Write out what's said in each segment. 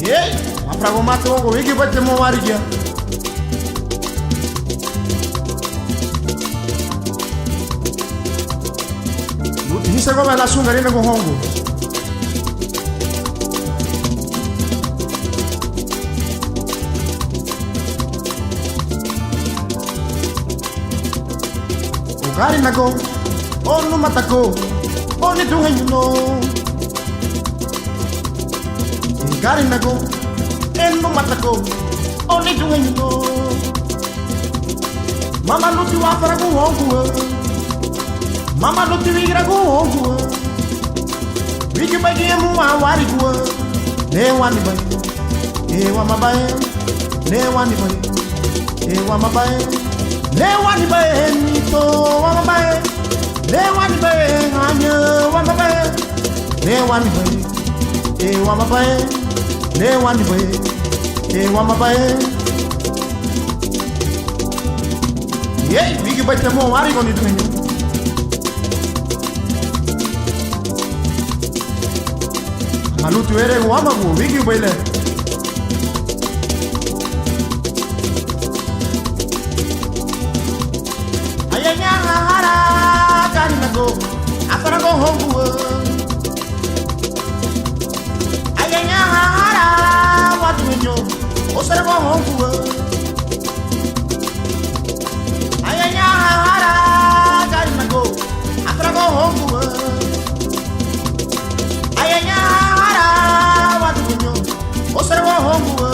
Ei, maprago matongo wiki bate mo warija. Nisa goma na sunga rina go hongo. O gari na go, o no matako, o ni dunga no. Gari na go, no matako, o ni dunga no. Mama no tu afara go hongo. Mama no te vigra go hongo. Wiki bagi emu wa wari go. Ne wani bai. E wa mabai. Ne wani bai. E wa mabai. Ne wani bai ni to wa mabai. Ne wani bai anya wa mabai. Ne wani bai. E wa mabai. Ne wani bai. E wa mabai. Yey wiki bagi emu wari go ni tu. Malutu ere wama go wiki baile. Ayanya hara kani nago afara go hongu. Ayanya hara watu nyo osara go hongu. Ayanya hara kani nago afara go hongu. Ayanya Osara wa hongu.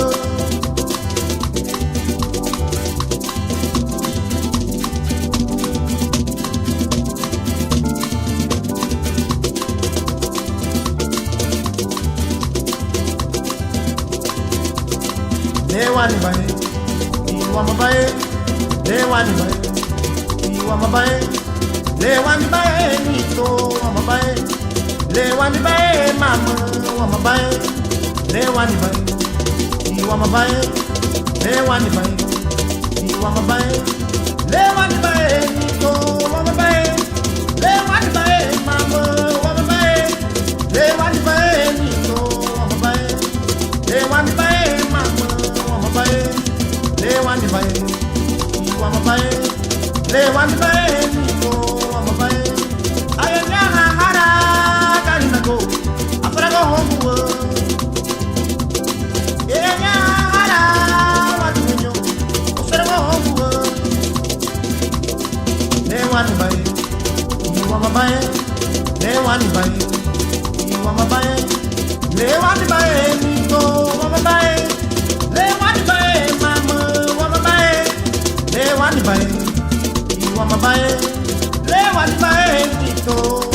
Lewani bae, iwa mabae. Lewani bae, iwa mabae. Lewani bae, nito wa mabae. Lewani bae, mama wa mabae. Lewani bai, iwa mabai. Lewani bai, iwa mabai. Lewani bai, nito wa mabai. Lewani bai, mama wa mabai. Lewani bai, nito wa mabai. Lewani bai, mama wa mabai. Lewani bai, iwa mabai. Lewani bai, nito wa mabai. Ayanya hara kani nago afara go hongu. Lewani bai, iwa mabai. Lewani bai, iwa mabai. Lewani bai, nito wa mabai. Lewani bai, mama wa mabai. Lewani bai, iwa mabai. Lewani bai, nito.